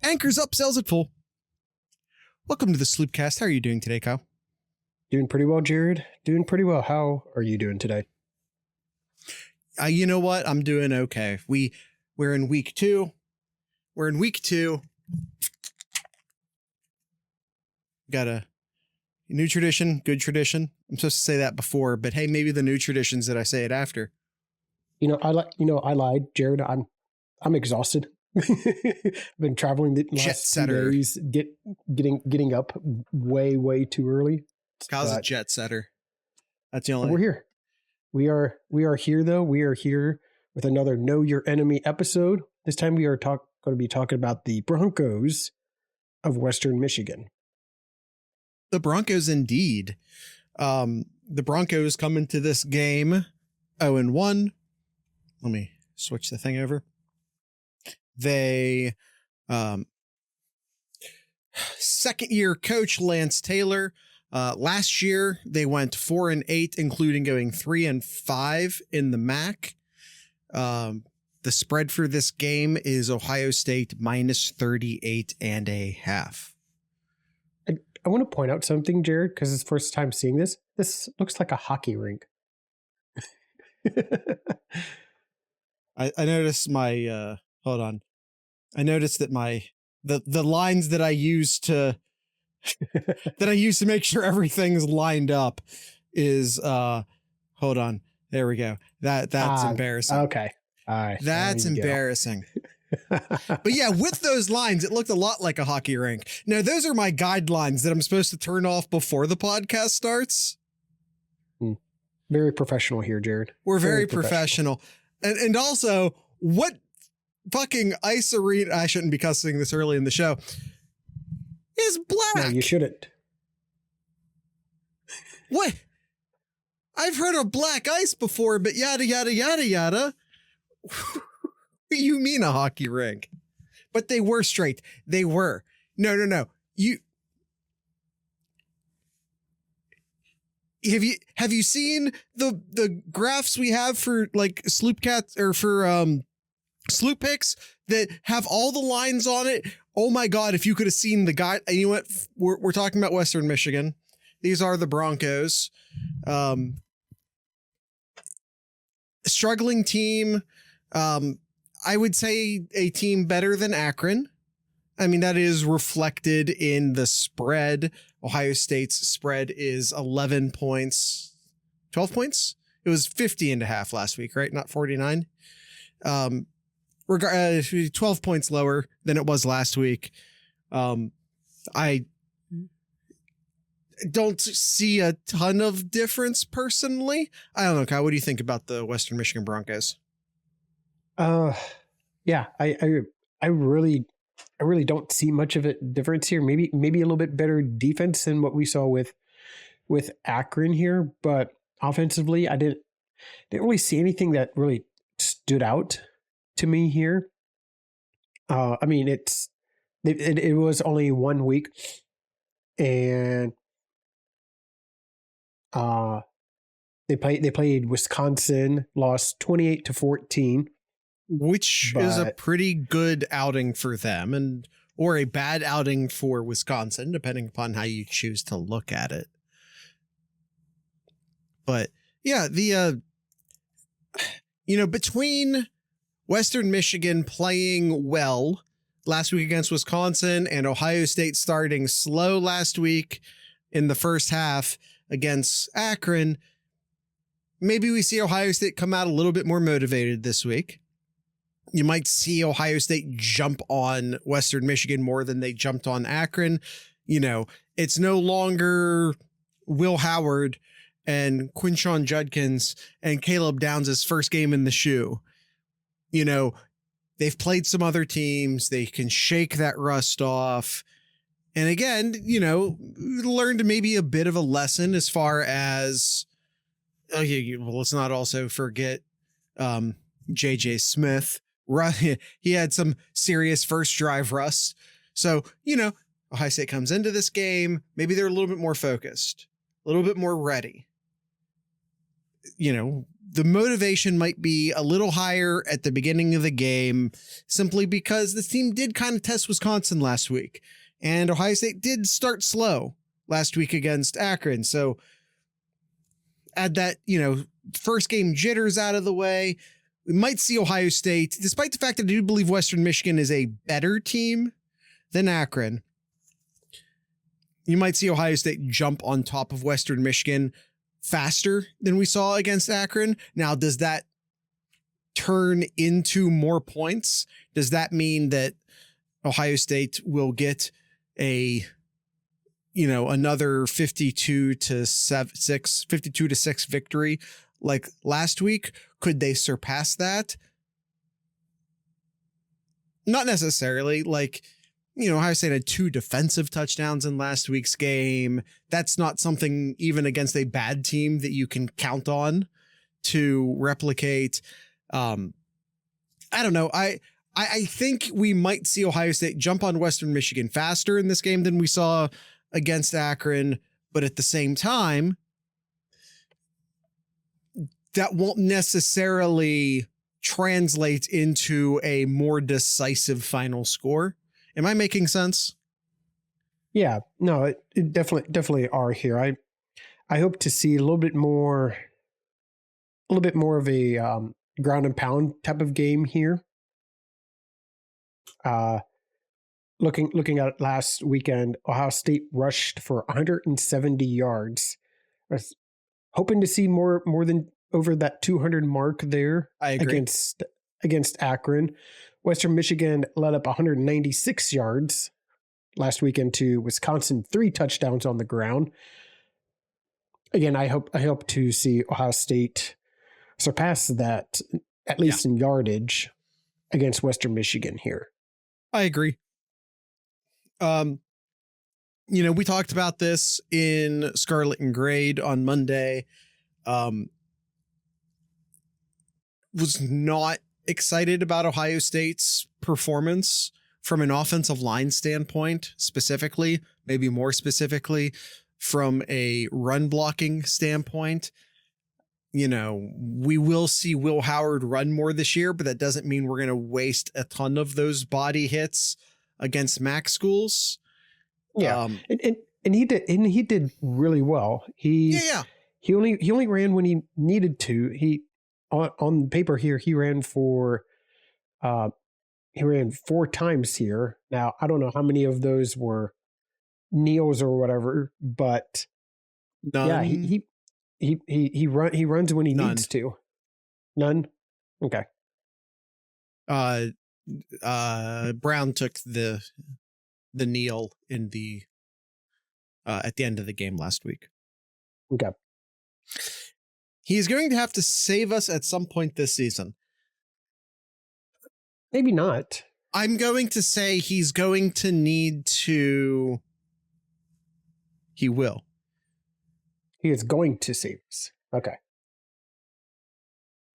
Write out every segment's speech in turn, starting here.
Anchors up, sails at full. Welcome to the Sloopcast. How are you doing today, Kyle? Doing pretty well, Jared. Doing pretty well. How are you doing today? You know what? I'm doing okay. We're in week two. Got a new tradition, good tradition. I'm supposed to say that before, but hey, maybe the new traditions that I say it after. I lied, Jared. I'm exhausted. I've been traveling the last 2 days, getting up way too early. Kyle's a jet setter. That's the only. We're here. We are here though. We are here with another Know Your Enemy episode. This time we are going to be talking about the Broncos of Western Michigan. The Broncos, indeed. The Broncos come into this game 0-1. Let me switch the thing over. They, second year coach Lance Taylor. Last year they went 4-8, including going 3-5 in the MAC. The spread for this game is Ohio State minus 38.5. I want to point out something, Jared, because it's the first time seeing this. This looks like a hockey rink. I noticed my, hold on. I noticed that the lines that I use to make sure everything's lined up is, hold on. There we go. That's embarrassing. Okay. All right. That's embarrassing. But yeah, with those lines, it looked a lot like a hockey rink. Now, those are my guidelines that I'm supposed to turn off before the podcast starts. Very professional here, Jared. We're very professional. And also, what fucking ice arena, I shouldn't be cussing this early in the show, is black. No, you shouldn't. What? I've heard of black ice before, but yada, yada, yada, yada. What do you mean a hockey rink? But they were straight. They were. No. Have you seen the graphs we have for like Sloop Cats or for Sloop Picks that have all the lines on it? Oh my God, if you could have seen the guy. You know what? We're talking about Western Michigan. These are the Broncos. Struggling team. I would say a team better than Akron. I mean, that is reflected in the spread. Ohio State's spread is 11 points, 12 points. It was 50.5 last week, right? Not 49. 12 points lower than it was last week. I don't see a ton of difference personally. I don't know, Kyle. What do you think about the Western Michigan Broncos? Yeah, I really don't see much of a difference here. Maybe a little bit better defense than what we saw with Akron here, but offensively, I didn't really see anything that really stood out to me here. I mean, it was only 1 week, and they played Wisconsin, lost 28-14. Which is a pretty good outing for them, or a bad outing for Wisconsin, depending upon how you choose to look at it. But yeah, between Western Michigan playing well last week against Wisconsin and Ohio State starting slow last week in the first half against Akron, maybe we see Ohio State come out a little bit more motivated this week. You might see Ohio State jump on Western Michigan more than they jumped on Akron. It's no longer Will Howard and Quinshon Judkins and Caleb Downs' first game in the shoe. They've played some other teams. They can shake that rust off. And again, learned maybe a bit of a lesson as far as, let's not also forget JJ Smith. He had some serious first drive rust. So, Ohio State comes into this game. Maybe they're a little bit more focused, a little bit more ready. the motivation might be a little higher at the beginning of the game simply because this team did kind of test Wisconsin last week, and Ohio State did start slow last week against Akron. So add that, first game jitters out of the way. We might see Ohio State, despite the fact that I do believe Western Michigan is a better team than Akron. You might see Ohio State jump on top of Western Michigan faster than we saw against Akron. Now, does that turn into more points? Does that mean that Ohio State will get another 52-6 victory like last week? Could they surpass that? Not necessarily. Ohio State had 2 defensive touchdowns in last week's game. That's not something even against a bad team that you can count on to replicate. I don't know. I think we might see Ohio State jump on Western Michigan faster in this game than we saw against Akron. But at the same time, that won't necessarily translate into a more decisive final score. Am I making sense? Yeah, no, it definitely are here. I hope to see a little bit more of a ground and pound type of game here. Looking at last weekend, Ohio State rushed for 170 yards. I was hoping to see more than over that 200 mark there. I agree. Against Akron. Western Michigan led up 196 yards last weekend to Wisconsin, 3 touchdowns on the ground. Again, I hope to see Ohio State surpass that, at least in yardage, against Western Michigan here. I agree. We talked about this in Scarlet and Grade on Monday. Was not excited about Ohio State's performance from an offensive line standpoint, specifically, maybe more specifically from a run blocking standpoint. We will see Will Howard run more this year, but that doesn't mean we're going to waste a ton of those body hits against MAC schools. Yeah. And he did really well. He only ran when he needed to. He on paper here, he ran 4 times here. Now, I don't know how many of those were kneels or whatever, but none. Yeah, he runs when he needs to. None? Okay. Brown took the kneel in the at the end of the game last week. Okay. He's going to have to save us at some point this season. Maybe not. I'm going to say he's going to need to. He will. He is going to save us. Okay.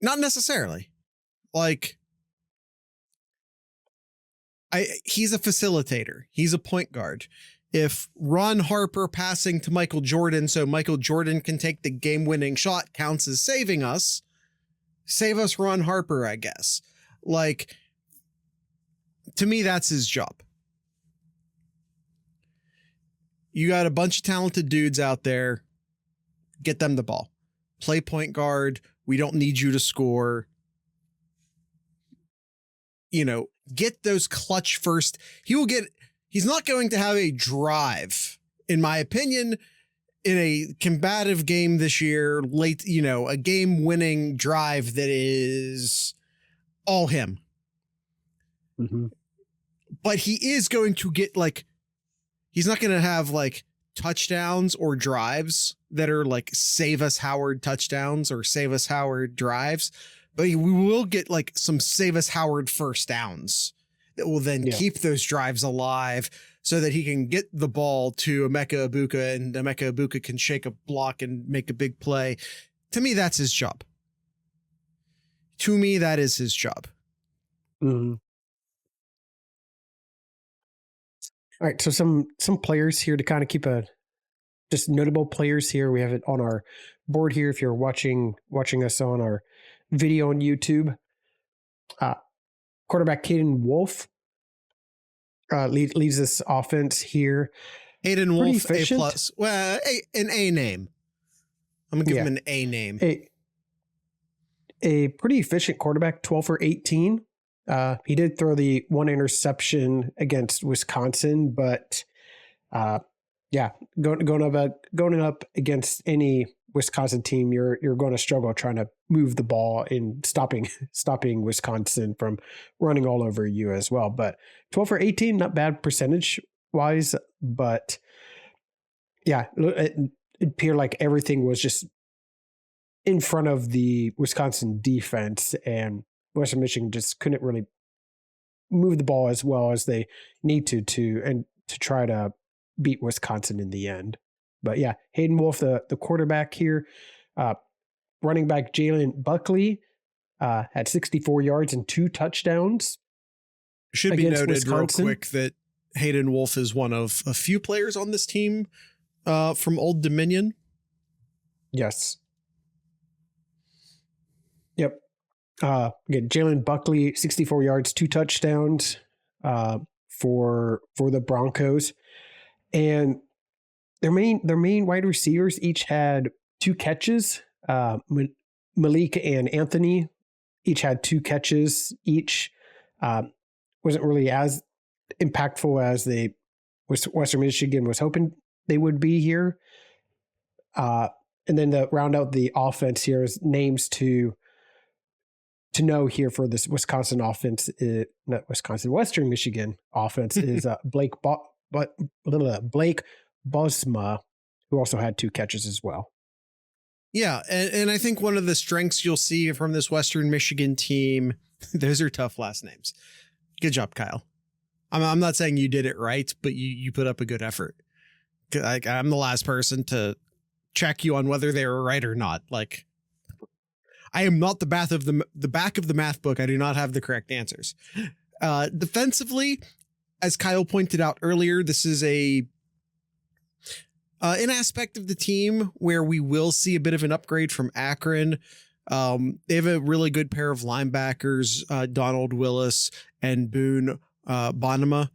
Not necessarily. He's a facilitator. He's a point guard. If Ron Harper passing to Michael Jordan so Michael Jordan can take the game-winning shot counts as saving us, save us Ron Harper, I guess. To me, that's his job. You got a bunch of talented dudes out there. Get them the ball. Play point guard. We don't need you to score. Get those clutch first. He's not going to have a drive, in my opinion, in a combative game this year, a game-winning drive that is all him. Mm-hmm. But he is going to get he's not going to have touchdowns or drives that are save us Howard touchdowns or save us Howard drives, but we will get some save us Howard first downs that will then keep those drives alive so that he can get the ball to Emeka Egbuka and Emeka Egbuka can shake a block and make a big play. To me, that's his job. To me, that is his job. Mm-hmm. All right, so some players here to kind of keep just notable players here. We have it on our board here. If you're watching us on our video on YouTube, quarterback Caden Wolf leads this offense here. Hayden Wolf, A plus. Well, an A name. I'm gonna give him an A name. A pretty efficient quarterback, 12 for 18. He did throw the one interception against Wisconsin, but going up against any Wisconsin team, you're going to struggle trying to move the ball and stopping Wisconsin from running all over you as well. But 12 for 18, not bad percentage wise, but yeah, it appeared like everything was just in front of the Wisconsin defense, and Western Michigan just couldn't really move the ball as well as they need to try to beat Wisconsin in the end. But yeah, Hayden Wolf, the quarterback here, running back Jalen Buckley had 64 yards and 2 touchdowns. Should be noted Wisconsin. Real quick that Hayden Wolf is one of a few players on this team from Old Dominion. Yes. Yep. Again, Jalen Buckley, 64 yards, 2 touchdowns for the Broncos. And their main wide receivers each had 2 catches. Malik and Anthony each had 2 catches each. Wasn't really as impactful as Western Michigan was hoping they would be here. And then to round out the offense here is names to know here for this Wisconsin offense, Western Michigan offense is Blake Bosma, who also had 2 catches as well. Yeah, and I think one of the strengths you'll see from this Western Michigan team, those are tough last names. Good job, Kyle. I'm not saying you did it right, but you put up a good effort. I'm the last person to check you on whether they were right or not. Like, I am not the back of the math book. I do not have the correct answers. Defensively, as Kyle pointed out earlier, this is an aspect of the team where we will see a bit of an upgrade from Akron. They have a really good pair of linebackers, Donald Willis and Boone Bonema.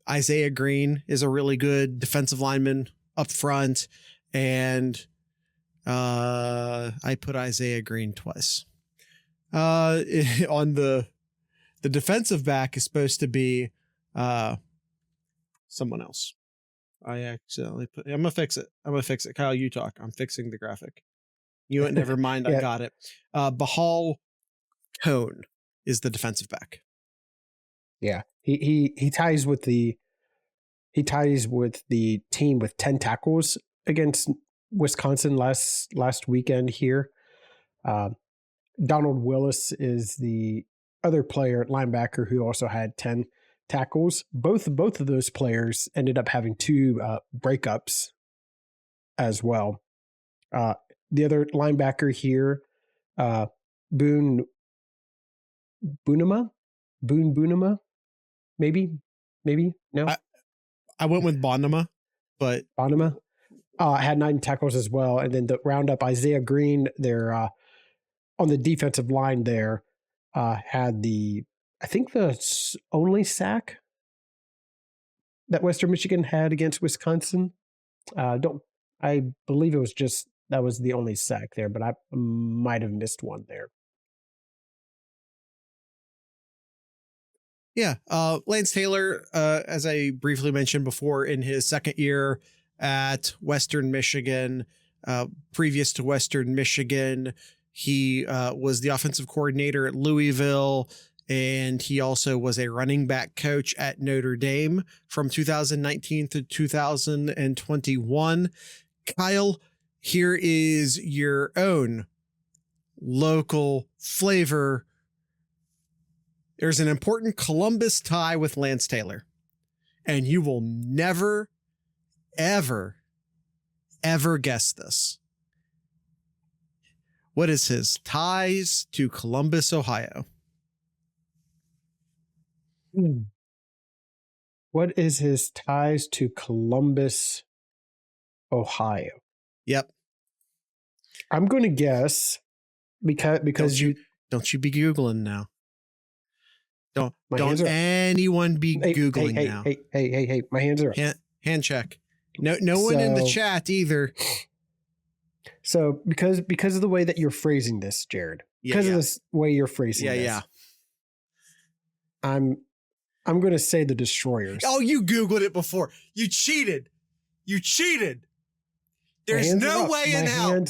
Isaiah Green is a really good defensive lineman up front, and I put Isaiah Green twice. On the defensive back is supposed to be someone else. I accidentally put. I'm gonna fix it. Kyle, you talk. I'm fixing the graphic. You never mind. Yeah. I got it. Bahal Cone is the defensive back. Yeah, he ties with the team with 10 tackles against Wisconsin last weekend here. Donald Willis is the other player at linebacker who also had 10 tackles. Both of those players ended up having 2 breakups as well. The other linebacker here, Boone Boonema, maybe no. I went with Bonema, but Bonema had 9 tackles as well, and then the roundup Isaiah Green there on the defensive line there had the only sack that Western Michigan had against Wisconsin. I believe it was just that was the only sack there, but I might have missed one there. Yeah, Lance Taylor, as I briefly mentioned before, in his second year at Western Michigan, previous to Western Michigan, he was the offensive coordinator at Louisville, and he also was a running back coach at Notre Dame from 2019 to 2021. Kyle, here is your own local flavor. There's an important Columbus tie with Lance Taylor, and you will never, ever, ever guess this. What is his ties to Columbus, Ohio? What is his ties to Columbus, Ohio. Yep. I'm going to guess because don't you be Googling now. Don't anyone be Googling now. Hey, my hands are up. Hand check. No one in the chat either. So because of the way that you're phrasing this, Jared, of this way you're phrasing this, I'm going to say the Destroyers. Oh, you Googled it before. You cheated. There's no way in hell.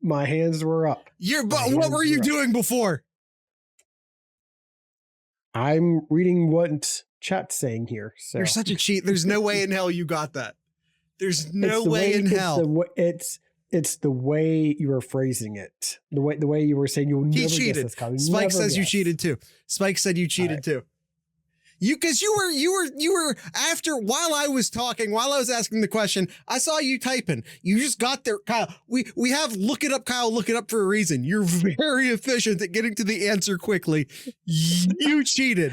My hands were up. What were you doing before? I'm reading what chat's saying here. So. You're such a cheat. There's no way in hell you got that. There's no way in hell. It's the way you were phrasing it. The way you were saying you'll never cheated. Guess this, Kyle. Spike says you cheated too. Spike said you cheated too. Because you were while I was talking, while I was asking the question, I saw you typing. You just got there, Kyle. We have look it up, Kyle. Look it up for a reason. You're very efficient at getting to the answer quickly. You cheated.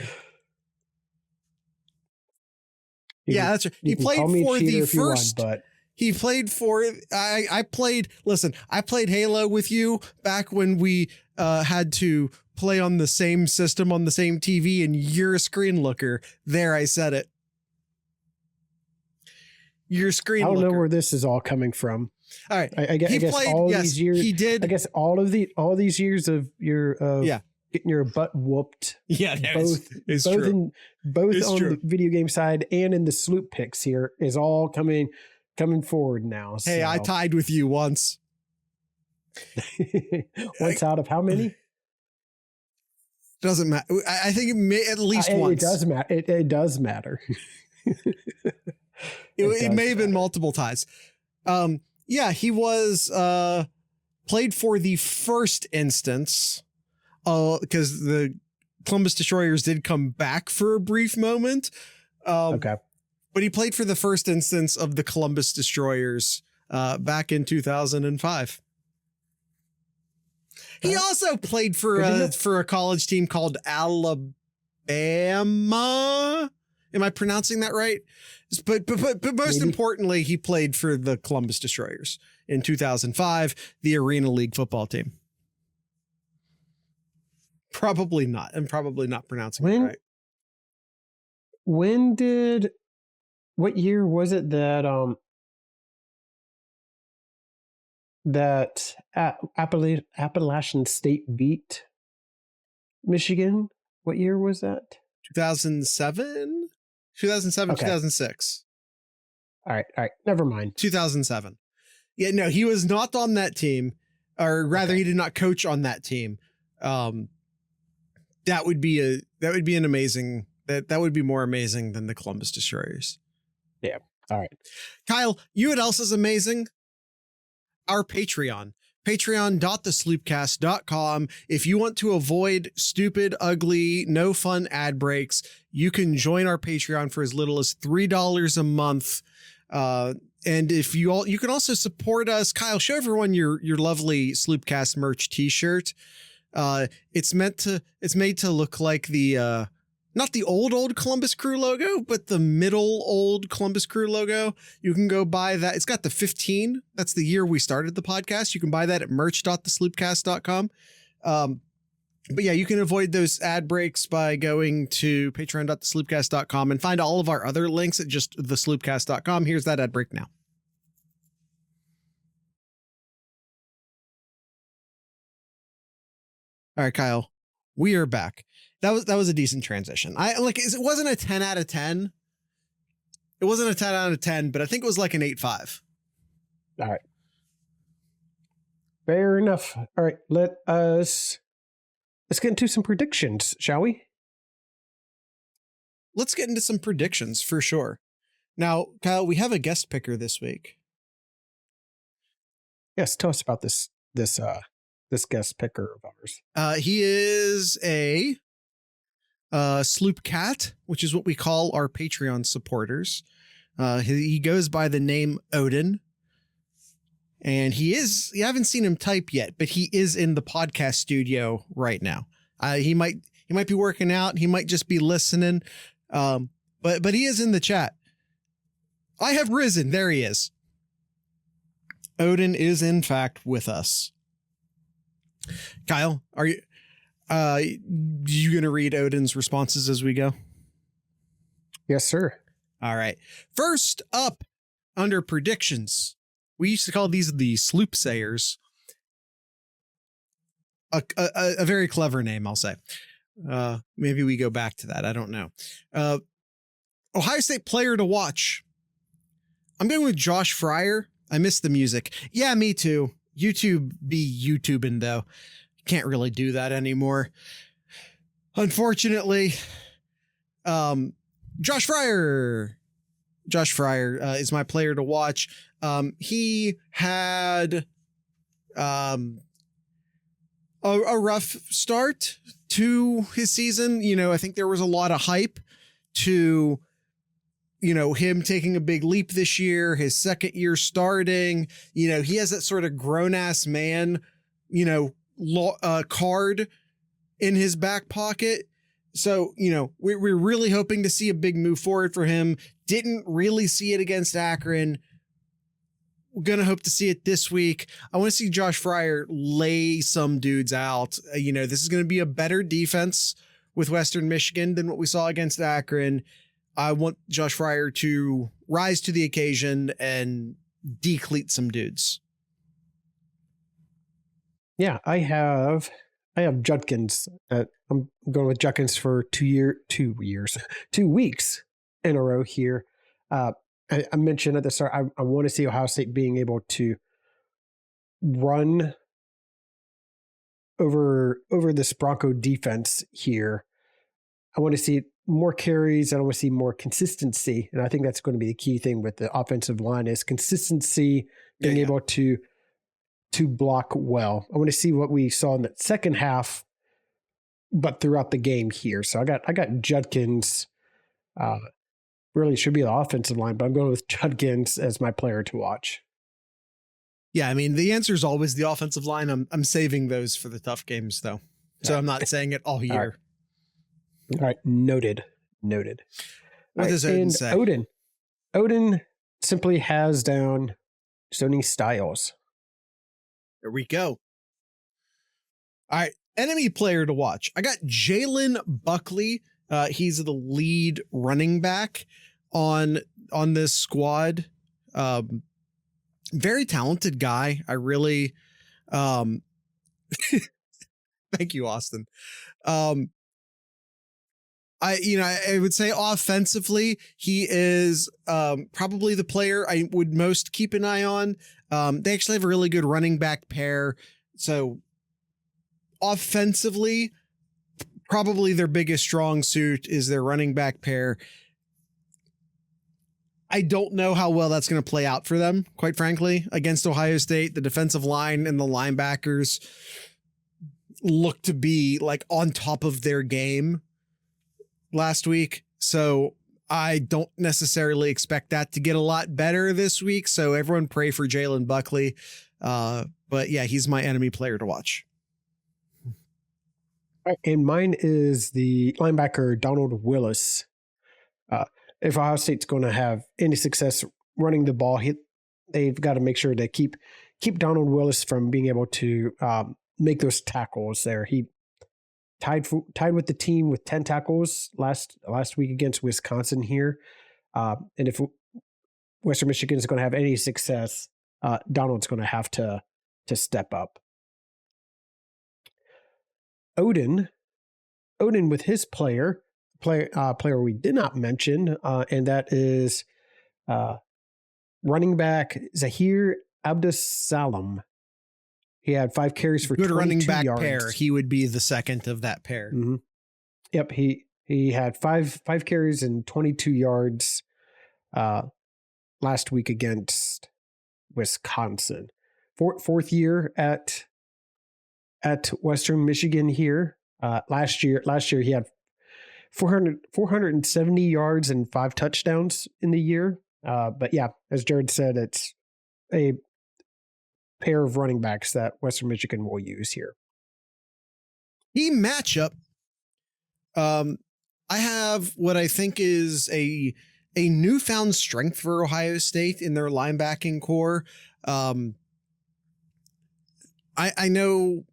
That's right. He played for the first. He played for. I played Halo with you back when we had to play on the same system on the same TV, and you're a screen looker. There, I said it. You're a screen looker. I don't know where this is all coming from. All right, I guess all these years. He did. I guess all these years of your getting your butt whooped. Yeah, both on the video game side and in the sloop picks here is all coming forward now. Hey, so. I tied with you once. Once out of how many? Doesn't matter. I think it may at least once. It does matter. It does matter. it may have been multiple ties. He was played for the first instance because the Columbus Destroyers did come back for a brief moment. Okay. But he played for the first instance of the Columbus Destroyers back in 2005. He also played for a college team called Alabama. Am I pronouncing that right? But most importantly, he played for the Columbus Destroyers in 2005, the Arena League football team. Probably not. I'm probably not pronouncing it right. What year was it that Appalachian State beat Michigan? What year was that? 2007? 2007, okay. 2006. All right. Never mind. 2007. Yeah, no, he was not on that team, or rather, he did not coach on that team. That would be an amazing. That would be more amazing than the Columbus Destroyers. Yeah. All right. Kyle, you know what else is amazing? Our Patreon. Patreon.thesloopcast.com. If you want to avoid stupid, ugly, no fun ad breaks, you can join our Patreon for as little as $3 a month. And if you can also support us. Kyle, show everyone your lovely Sloopcast merch t-shirt. It's made to look like the not the old Columbus Crew logo, but the middle old Columbus Crew logo. You can go buy that. It's got the 15. That's the year we started the podcast. You can buy that at merch.thesloopcast.com. But yeah, you can avoid those ad breaks by going to patreon.thesloopcast.com and find all of our other links at just thesloopcast.com. Here's that ad break now. All right, Kyle, we are back. That was a decent transition. It wasn't a 10 out of 10. It wasn't a 10 out of 10, but I think it was like an 8.5. All right. Fair enough. All right. Let's get into some predictions, shall we? Let's get into some predictions for sure. Now, Kyle, we have a guest picker this week. Yes, tell us about this guest picker of ours. He is a Sloop Cat, which is what we call our Patreon supporters. He goes by the name Odin, and you haven't seen him type yet, but he is in the podcast studio right now. He might be working out. He might just be listening. But he is in the chat. I have risen. There he is. Odin is in fact with us. Kyle, are you going to read Odin's responses as we go? Yes, sir. All right. First up, under predictions, we used to call these the sloop sayers. A very clever name, I'll say. Maybe we go back to that. I don't know. Ohio State player to watch. I'm going with Josh Fryer. I miss the music. Yeah, me too. YouTube be YouTubing though. Can't really do that anymore. Unfortunately, Josh Fryer. Josh Fryer is my player to watch. He had a rough start to his season. You know, I think there was a lot of hype to, you know, him taking a big leap this year, his second year starting. You know, he has that sort of grown ass man, you know, card in his back pocket. So, you know, we're really hoping to see a big move forward for him. Didn't really see it against Akron. We're going to hope to see it this week. I want to see Josh Fryer lay some dudes out. You know, this is going to be a better defense with Western Michigan than what we saw against Akron. I want Josh Fryer to rise to the occasion and decleat some dudes. Yeah, I have Judkins. I'm going with Judkins for 2 weeks in a row here. I mentioned at the start, I want to see Ohio State being able to run over this Bronco defense here. I want to see more carries. I want to see more consistency. And I think that's going to be the key thing with the offensive line is consistency, being able to block well. I want to see what we saw in the second half, but throughout the game here. So I got Judkins. Really should be the offensive line, but I'm going with Judkins as my player to watch. Yeah, I mean, the answer is always the offensive line. I'm saving those for the tough games, though. So I'm not saying it all year. All right. Noted. What does Odin say? Odin simply has down Sony Styles. There we go. All right. Enemy player to watch. I got Jalen Buckley. He's the lead running back on this squad. Very talented guy. I really, thank you, Austin. I would say offensively, he is probably the player I would most keep an eye on. They actually have a really good running back pair. So offensively, probably their biggest strong suit is their running back pair. I don't know how well that's going to play out for them, quite frankly, against Ohio State. The defensive line and the linebackers look to be like on top of their game last week. So I don't necessarily expect that to get a lot better this week. So everyone pray for Jalen Buckley. But yeah, he's my enemy player to watch. And mine is the linebacker, Donald Willis. If Ohio State's going to have any success running the ball, they've got to make sure to keep Donald Willis from being able to make those tackles there. He tied with the team with 10 tackles last week against Wisconsin here. And if Western Michigan is going to have any success, Donald's going to have to step up. Odin with his player we did not mention, and that is running back Zahir Abdus-Salam. He had 5 carries for 22 running back yards. Pair. He would be the second of that pair. Mm-hmm. Yep, he had five carries and 22 yards last week against Wisconsin. Fourth year at Western Michigan here. Last year he had 470 yards and 5 touchdowns in the year. But yeah, as Jared said, it's a pair of running backs that Western Michigan will use here. Key matchup. I have what I think is a newfound strength for Ohio State in their linebacking core. I know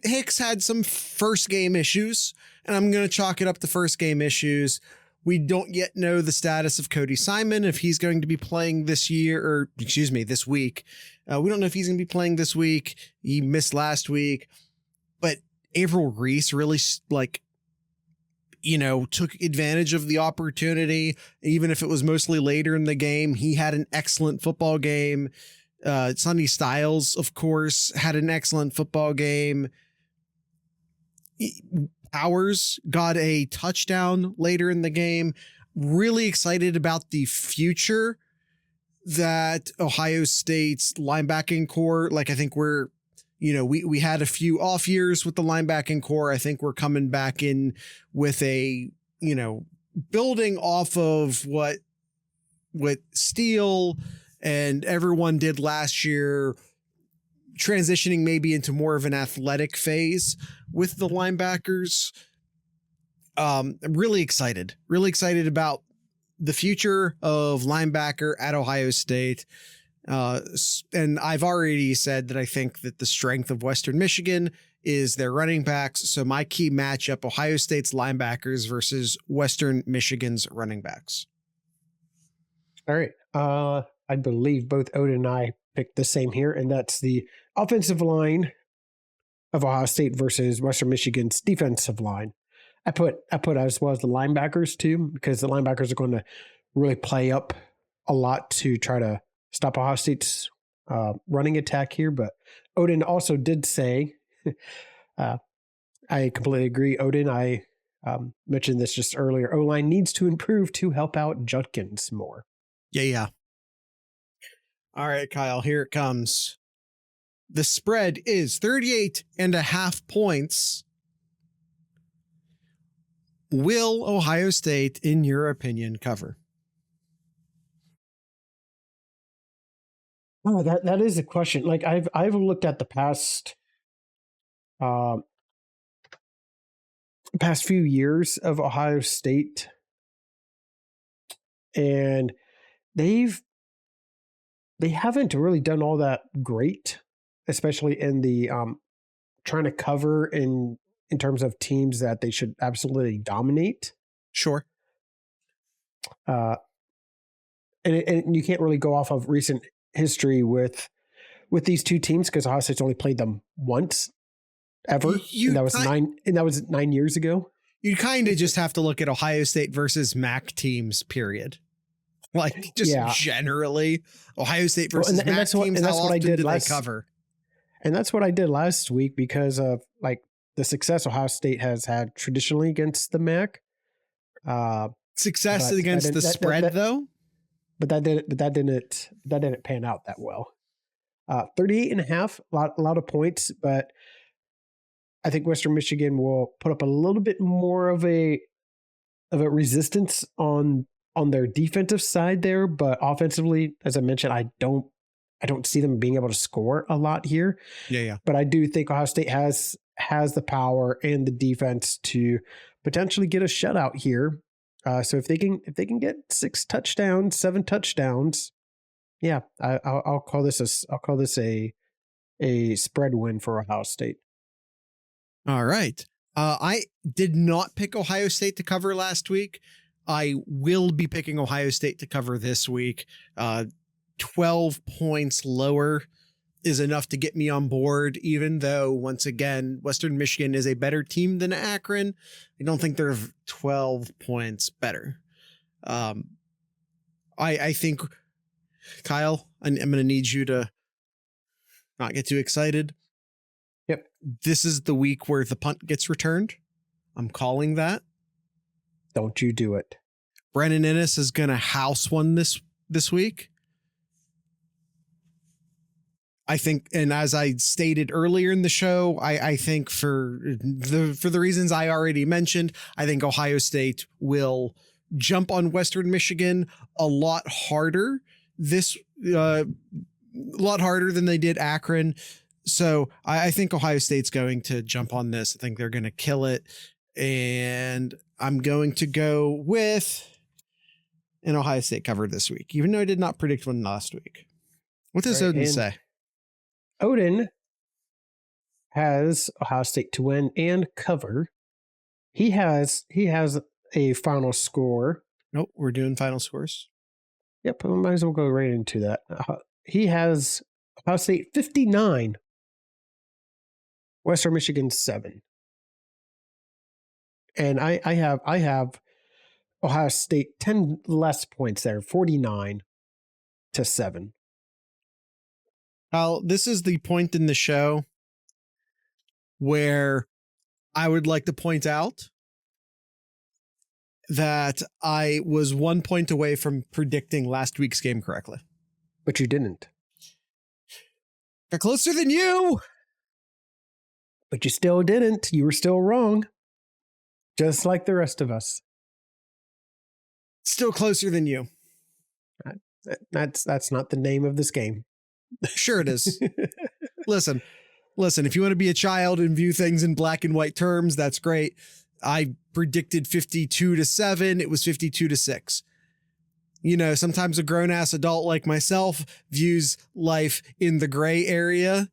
Hicks had some first game issues, and I'm going to chalk it up to first game issues. We don't yet know the status of Cody Simon, if he's going to be playing this week. We don't know if he's going to be playing this week. He missed last week, but Averill Reese really took advantage of the opportunity. Even if it was mostly later in the game, he had an excellent football game. Sonny Styles, of course, had an excellent football game. Powers got a touchdown later in the game. Really excited about the future that Ohio State's linebacking core, I think we had a few off years with the linebacking core. I think we're coming back in with building off of what Steele and everyone did last year, transitioning maybe into more of an athletic phase with the linebackers. I'm really excited about the future of linebacker at Ohio State. And I've already said that I think that the strength of Western Michigan is their running backs. So my key matchup, Ohio State's linebackers versus Western Michigan's running backs. All right. I believe both Odin and I picked the same here, and that's the offensive line of Ohio State versus Western Michigan's defensive line. I put as well as the linebackers too, because the linebackers are going to really play up a lot to try to stop Ohio State's running attack here. But Odin also did say, I completely agree, Odin. I mentioned this just earlier. O-line needs to improve to help out Judkins more. Yeah. All right, Kyle, here it comes. The spread is 38.5 points. Will Ohio State, in your opinion, cover? Oh, that is a question. I've looked at the past few years of Ohio State, and they haven't really done all that great, especially in the trying to cover in terms of teams that they should absolutely dominate. Sure. And you can't really go off of recent history with these two teams because Ohio State's only played them once ever. And that was 9 years ago. You kind of just have to look at Ohio State versus MAC teams, period. Generally, Ohio State versus MAC teams. How often do they cover? And that's what I did last week because of the success Ohio State has had traditionally against the MAC. Success against the spread, though. But that didn't pan out that well. 38.5, a lot of points, but I think Western Michigan will put up a little bit more of a resistance on their defensive side there, but offensively, as I mentioned, I don't see them being able to score a lot here. Yeah. But I do think Ohio State has the power and the defense to potentially get a shutout here. So if they can get 6 touchdowns, 7 touchdowns, yeah, I'll call this a spread win for Ohio State. All right. I did not pick Ohio State to cover last week. I will be picking Ohio State to cover this week. 12 points lower is enough to get me on board, even though, once again, Western Michigan is a better team than Akron. I don't think they're 12 points better. I think, Kyle, I'm going to need you to not get too excited. Yep. This is the week where the punt gets returned. I'm calling that. Don't you do it. Brennan Ennis is going to house one this week. I think, and as I stated earlier in the show, I think for the reasons I already mentioned, I think Ohio State will jump on Western Michigan a lot harder than they did Akron. So I think Ohio State's going to jump on this. I think they're going to kill it. And I'm going to go with an Ohio State cover this week, even though I did not predict one last week. What does Odin say? Odin has Ohio State to win and cover. He has a final score. Nope, we're doing final scores. Yep, we might as well go right into that. He has Ohio State 59, Western Michigan 7. And I have Ohio State 10 less points there, 49-7. Kyle, this is the point in the show where I would like to point out that I was 1 point away from predicting last week's game correctly. But you didn't. Got closer than you. But you still didn't. You were still wrong. Just like the rest of us. Still closer than you. That's not the name of this game. Sure it is. Listen, if you want to be a child and view things in black and white terms, that's great. I predicted 52-7. It was 52-6. You know, sometimes a grown ass adult like myself views life in the gray area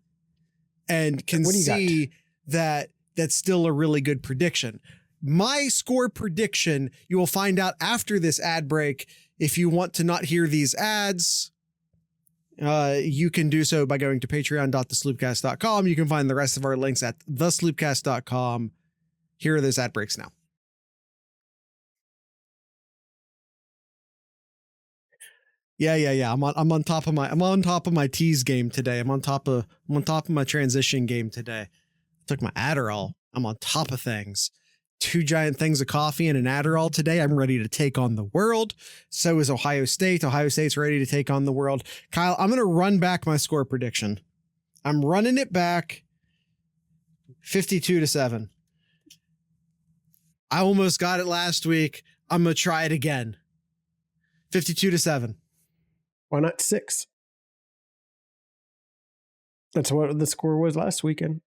and can see that that's still a really good prediction. My score prediction, you will find out after this ad break. If you want to not hear these ads, you can do so by going to patreon.thesloopcast.com. You can find the rest of our links at thesloopcast.com. Here are those ad breaks now. Yeah. I'm on top of my tease game today. I'm on top of my transition game today. I took my Adderall. I'm on top of things. 2 giant things of coffee and an Adderall today. I'm ready to take on the world. So is Ohio State. Ohio State's ready to take on the world. Kyle, I'm going to run back my score prediction. I'm running it back 52-7. I almost got it last week. I'm going to try it again. 52-7. Why not 6? That's what the score was last weekend.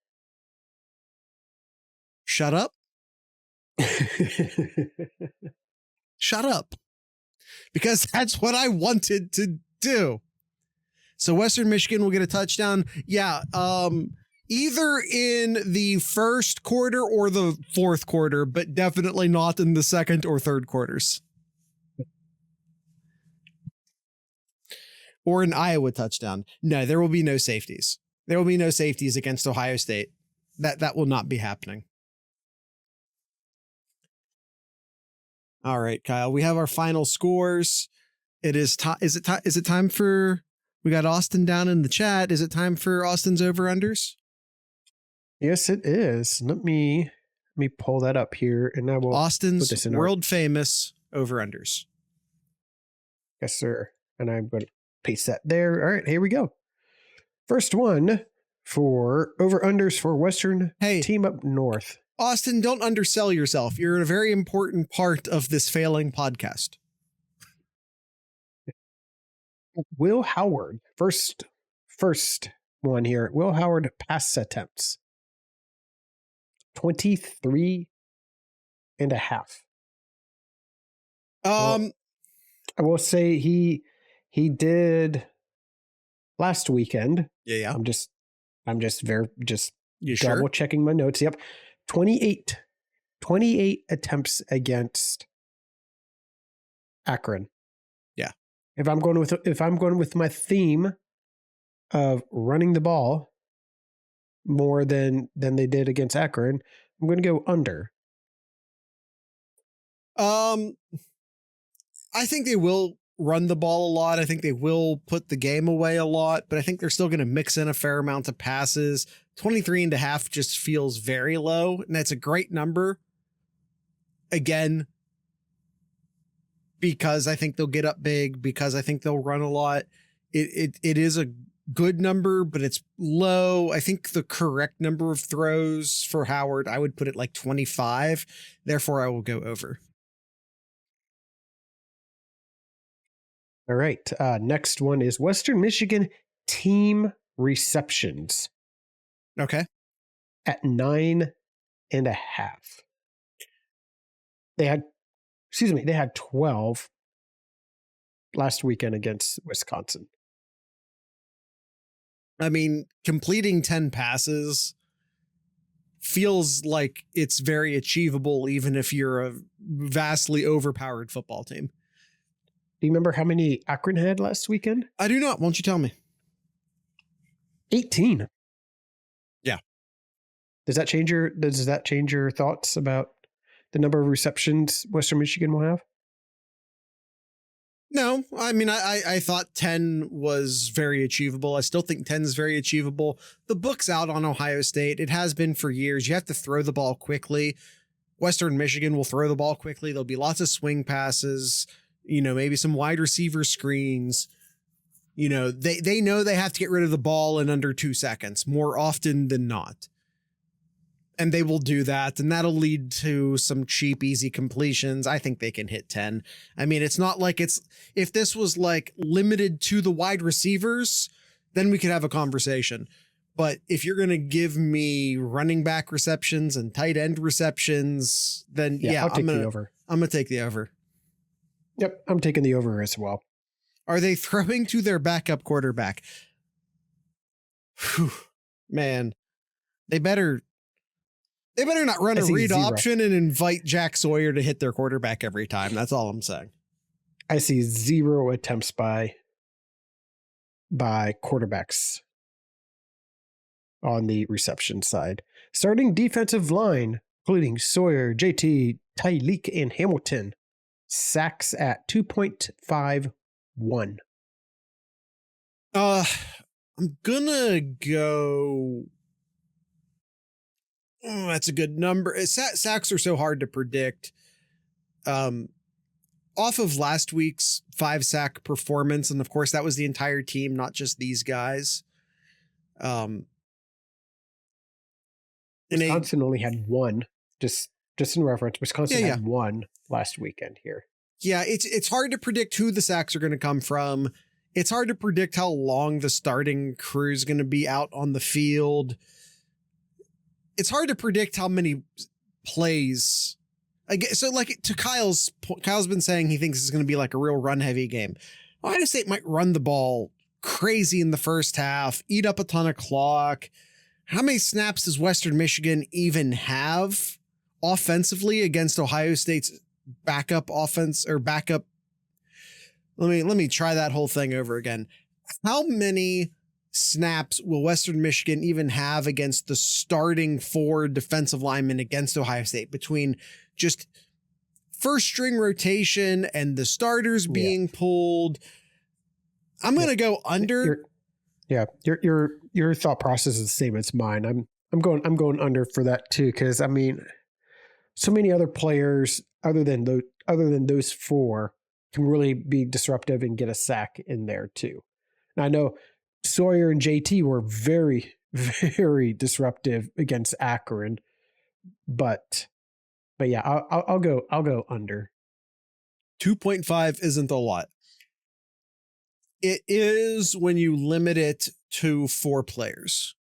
Shut up. Shut up. Because that's what I wanted to do. So Western Michigan will get a touchdown. Yeah. Either in the first quarter or the fourth quarter, but definitely not in the second or third quarters. Or an Iowa touchdown. No, there will be no safeties. There will be no safeties against Ohio State. That will not be happening. All right, Kyle, we have our final scores. It is time. Is it time for, we got Austin down in the chat. Is it time for Austin's over-unders? Yes, it is. Let me pull that up here, and I will. Austin's world famous over-unders. Yes, sir. And I'm going to paste that there. All right, here we go. First one for over-unders for Western team up north. Austin, don't undersell yourself. You're a very important part of this failing podcast. Will Howard, first one here. Will Howard pass attempts. 23.5. I will say he did last weekend. Yeah. I'm just you double sure? checking my notes. Yep. 28 attempts against Akron. Yeah. If I'm going with my theme of running the ball more than they did against Akron, I'm going to go under. I think they will run the ball a lot. I think they will put the game away a lot, but I think they're still going to mix in a fair amount of passes. 23.5 just feels very low, and that's a great number. Again, because I think they'll get up big, because I think they'll run a lot. It is a good number, but it's low. I think the correct number of throws for Howard, I would put it like 25. Therefore, I will go over. All right. Next one is Western Michigan team receptions. Okay. At 9.5. They had 12 last weekend against Wisconsin. I mean, completing 10 passes feels like it's very achievable, even if you're a vastly overpowered football team. Do you remember how many Akron had last weekend? I do not. Won't you tell me? 18. Yeah. Does that change your thoughts about the number of receptions Western Michigan will have? No, I mean, I thought 10 was very achievable. I still think 10 is very achievable. The book's out on Ohio State. It has been for years. You have to throw the ball quickly. Western Michigan will throw the ball quickly. There'll be lots of swing passes, maybe some wide receiver screens. They know they have to get rid of the ball in under 2 seconds more often than not. And they will do that, and that'll lead to some cheap, easy completions. I think they can hit 10. I mean, it's not like if this was like limited to the wide receivers, then we could have a conversation. But if you're going to give me running back receptions and tight end receptions, then I'll take the over. I'm going to take the over. Yep, I'm taking the over as well. Are they throwing to their backup quarterback? Whew, man, they better not run a read option and invite Jack Sawyer to hit their quarterback every time. That's all I'm saying. I see 0 attempts by quarterbacks on the reception side. Starting defensive line, including Sawyer, JT, Tyleek, and Hamilton. Sacks at 2.51. I'm gonna go. Oh, that's a good number. Sacks are so hard to predict. Off of last week's 5-sack performance, and of course that was the entire team, not just these guys. Wisconsin only had one. Just in reference, Wisconsin had one last weekend here. Yeah, it's hard to predict who the sacks are going to come from. It's hard to predict how long the starting crew is going to be out on the field. It's hard to predict how many plays. So like to Kyle's been saying he thinks it's going to be like a real run heavy game. Ohio State might run the ball crazy in the first half, eat up a ton of clock. How many snaps does Western Michigan even have offensively against Ohio State's backup offense or backup? Let me try that whole thing over again. How many snaps will Western Michigan even have against the starting 4 defensive linemen against Ohio State between just first string rotation and the starters being pulled? I'm going to go under. Your thought process is the same as mine. I'm going under for that too, because I mean, so many other players other than those 4 can really be disruptive and get a sack in there too. And I know Sawyer and JT were very, very disruptive against Akron, but yeah, I'll go under. 2.5 isn't a lot. It is when you limit it to 4 players,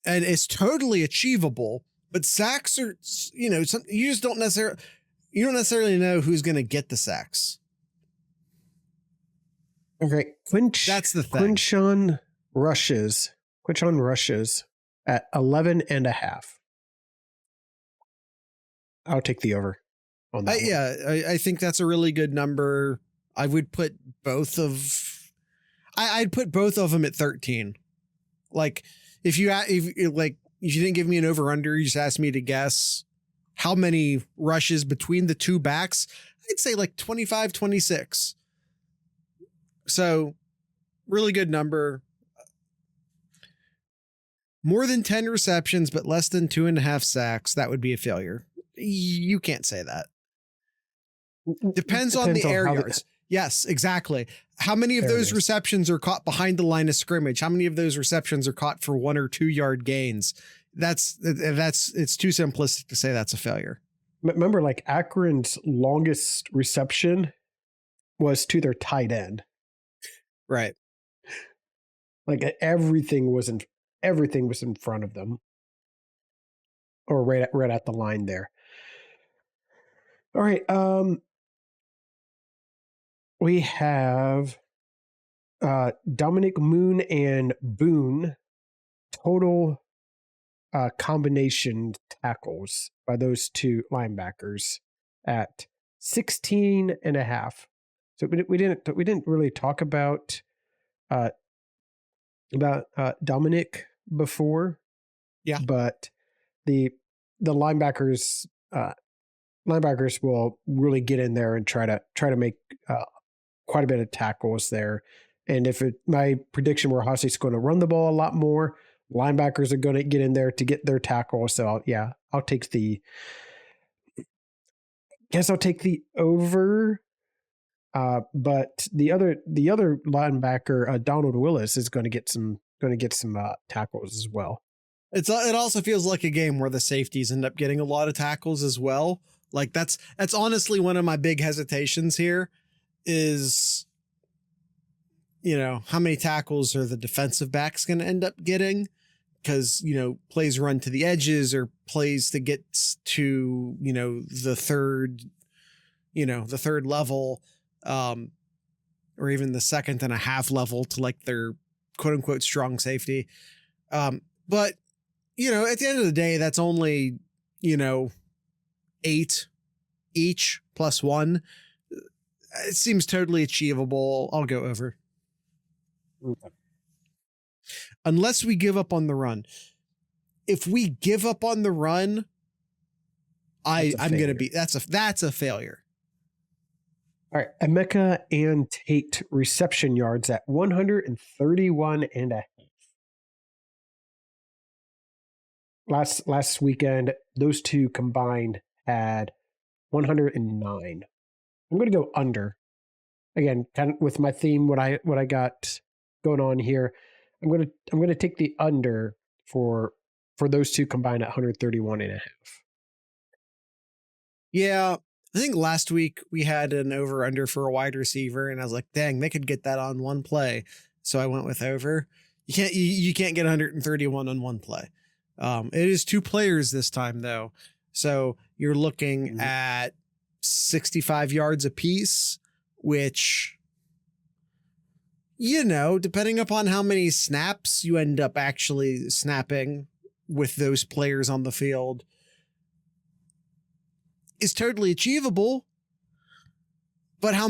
and it's totally achievable. But sacks are, you just don't necessarily know who's going to get the sacks. Okay, that's the thing. Quinshon rushes at 11.5. I'll take the over on that. I think that's a really good number. I would put I'd put both of them at 13. Like if you didn't give me an over under, you just asked me to guess how many rushes between the 2 backs, I'd say like 25, 26. So really good number. More than 10 receptions, but less than 2.5 sacks. That would be a failure. You can't say that. Depends on the air yards. Yes, exactly. How many of those receptions are caught behind the line of scrimmage? How many of those receptions are caught for 1 or 2 yard gains? It's too simplistic to say that's a failure. Remember, like Akron's longest reception was to their tight end. Right. Like everything was in front of them, or right at the line there. All right. We have Dominic Moon and Boone total combination tackles by those two linebackers at 16 and a half. So we didn't really talk about Dominic before. Yeah. But the linebackers will really get in there and try to make quite a bit of tackles there. And my prediction where Ohio State's going to run the ball a lot more, linebackers are going to get in there to get their tackle. So I'll take the over. But the other linebacker, Donald Willis, is going to get some tackles as well. It also feels like a game where the safeties end up getting a lot of tackles as well. Like that's honestly one of my big hesitations here is, how many tackles are the defensive backs going to end up getting? Because, plays run to the edges or plays to get to, the third level, or even the second and a half level to like their quote unquote strong safety. But, at the end of the day, that's only, 8 each plus 1. It seems totally achievable. I'll go over. Okay. Unless we give up on the run. If we give up on the run, I'm going to be, that's a failure. All right. Emeka and Tate reception yards at 131 and a half. Last weekend, those two combined had 109. I'm going to go under. Again, kind of with my theme, what I got going on here. I'm going to take the under for those two combined at 131 and a half. Yeah, I think last week we had an over under for a wide receiver, and I was like, dang, they could get that on one play. So I went with over. You can't get 131 on one play. It is 2 players this time though. So you're looking at 65 yards apiece, which, depending upon how many snaps you end up actually snapping with those players on the field, is totally achievable. But how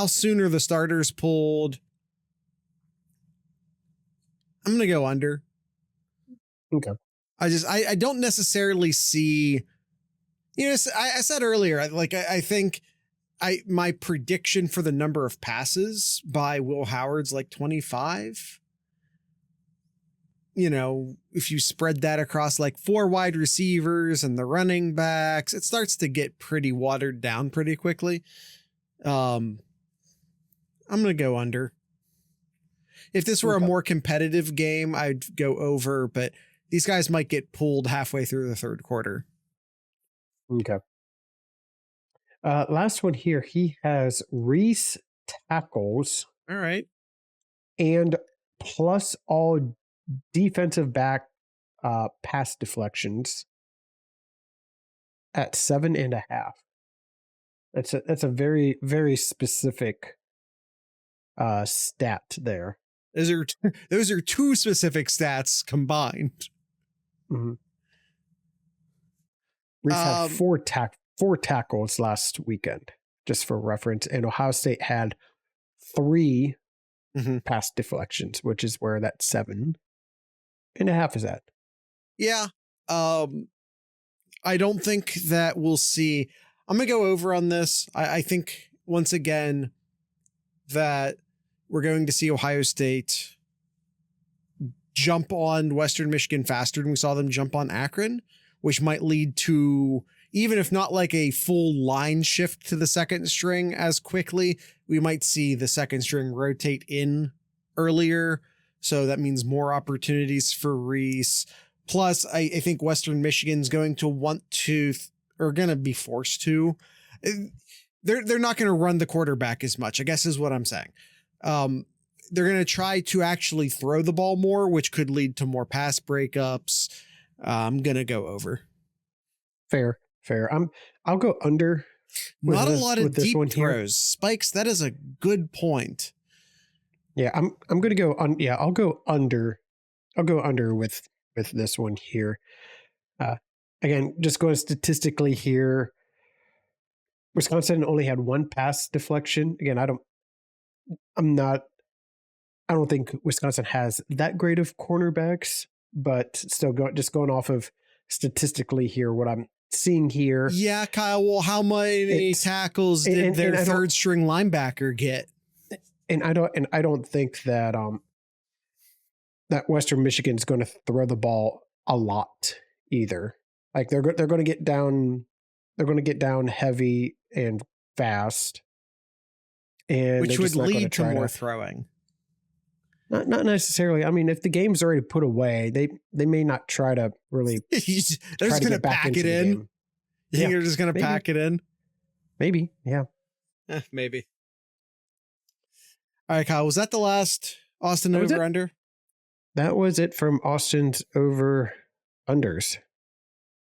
soon are the starters pulled? I'm going to go under. Okay. I don't necessarily see, I said earlier, I think my prediction for the number of passes by Will Howard's like 25. If you spread that across like 4 wide receivers and the running backs, it starts to get pretty watered down pretty quickly. I'm going to go under. If this were a more competitive game, I'd go over, but these guys might get pulled halfway through the third quarter. Okay. Last one here. He has Reese tackles. All right. And plus all defensive back pass deflections at 7.5. That's a very, very specific stat there. Those are 2 specific stats combined. Mm-hmm. Reese had 4 tackles last weekend, just for reference, and Ohio State had 3 pass deflections, which is where that 7.5 is at. Yeah. I don't think that we'll see. I'm going to go over on this. I think once again that we're going to see Ohio State jump on Western Michigan faster than we saw them jump on Akron, which might lead to, even if not like a full line shift to the second string as quickly, we might see the second string rotate in earlier. So that means more opportunities for Reese. Plus, I think Western Michigan's going to want to, or going to be forced to. They're not going to run the quarterback as much, I guess is what I'm saying. They're going to try to actually throw the ball more, which could lead to more pass breakups. I'm going to go over. Fair. I'll go under. Not a lot of deep throws. Spikes, that is a good point. Yeah, I'm going to go on. Yeah, I'll go under. I'll go under with this one here. Again, just going statistically here, Wisconsin only had one pass deflection. Again, I don't think Wisconsin has that great of cornerbacks, but still going off of statistically here, what I'm seeing here. Yeah, Kyle. Well, how many tackles did their third string linebacker get? And I don't think that that Western Michigan's going to throw the ball a lot either. Like they're going to get down. They're going to get down heavy and fast, and which would lead to more throwing. Not necessarily. I mean, if the game's already put away, they may not try to really. They're just going to pack it in. You think they're just going to pack it in? Maybe, yeah. Maybe. All right, Kyle. Was that the last Austin over under? That was it from Austin's over unders.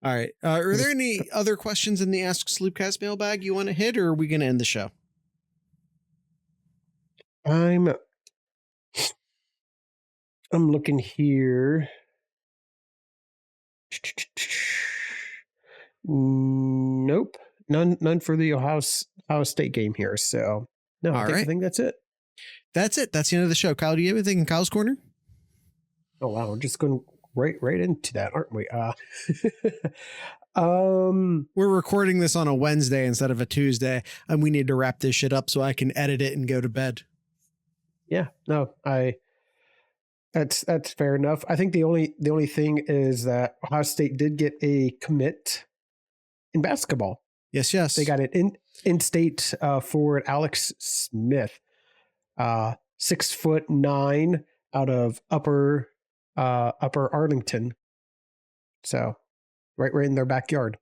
All right. Are there any other questions in the Ask Sloopcast mailbag you want to hit, or are we going to end the show? I'm looking here. Nope. None for the Ohio State game here. So no, I think that's it. That's it. That's the end of the show. Kyle, do you have anything in Kyle's corner? Oh wow, we're just going right into that, aren't we? We're recording this on a Wednesday instead of a Tuesday, and we need to wrap this shit up so I can edit it and go to bed. Yeah, no, that's fair enough. I think the only thing is that Ohio State did get a commit in basketball. Yes. They got an in-state forward, Alex Smith, 6'9" out of Upper Arlington. So right in their backyard.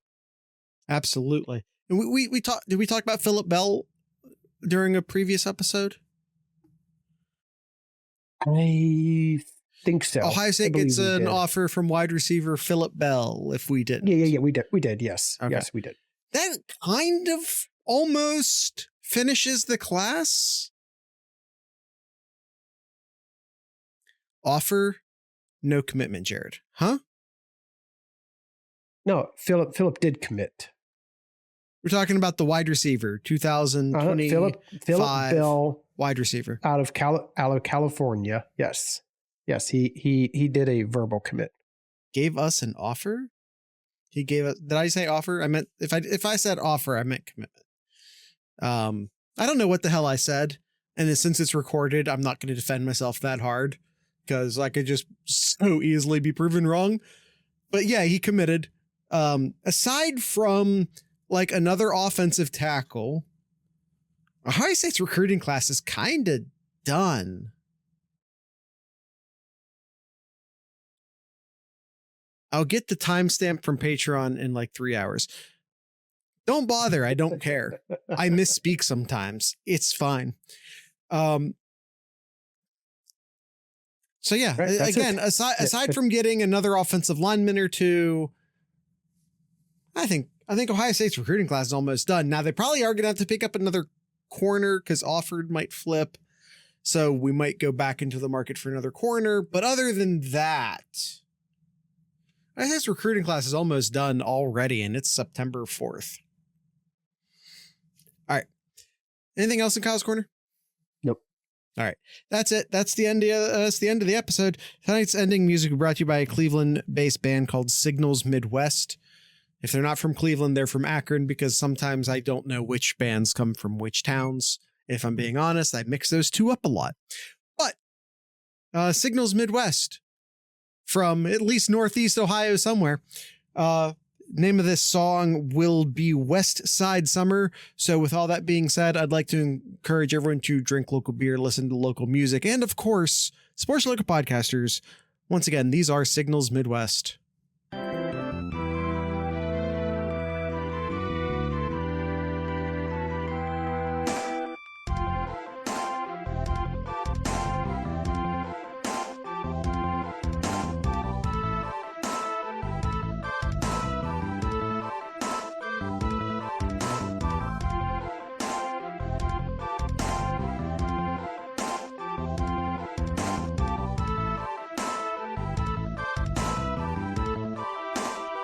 Absolutely. And we talked. Did we talk about Phillip Bell during a previous episode? I think so. Ohio State gets an offer from wide receiver Phillip Bell. If we didn't, yeah, we did. Yes, okay. Yes, we did. That kind of almost finishes the class. Offer, no commitment, Jared. Huh? No, Phillip did commit. We're talking about the wide receiver, 2020. Phillip Bell, wide receiver out of California. Yes, he did a verbal commit. Gave us an offer. He gave us. Did I say offer? I meant if I said offer, I meant commitment. I don't know what the hell I said, and since it's recorded, I'm not going to defend myself that hard because I could just so easily be proven wrong. But yeah, he committed. Aside from like another offensive tackle, Ohio State's recruiting class is kind of done. I'll get the timestamp from Patreon in like 3 hours. Don't bother. I don't care. I misspeak sometimes. It's fine. So yeah, right, again, aside from getting another offensive lineman or two, I think Ohio State's recruiting class is almost done. Now they probably are going to have to pick up another corner because Offord might flip. So we might go back into the market for another corner. But other than that, Ohio State's recruiting class is almost done already, and it's September 4th. All right. Anything else in Kyle's corner? Nope. All right. That's it. That's the end of the episode. Tonight's ending music brought to you by a Cleveland-based band called Signals Midwest. If they're not from Cleveland, they're from Akron, because sometimes I don't know which bands come from which towns. If I'm being honest, I mix those two up a lot. But Signals Midwest from at least Northeast Ohio somewhere. Name of this song will be West Side Summer. So with all that being said, I'd like to encourage everyone to drink local beer, listen to local music, and of course, support your local podcasters. Once again, these are Signals Midwest.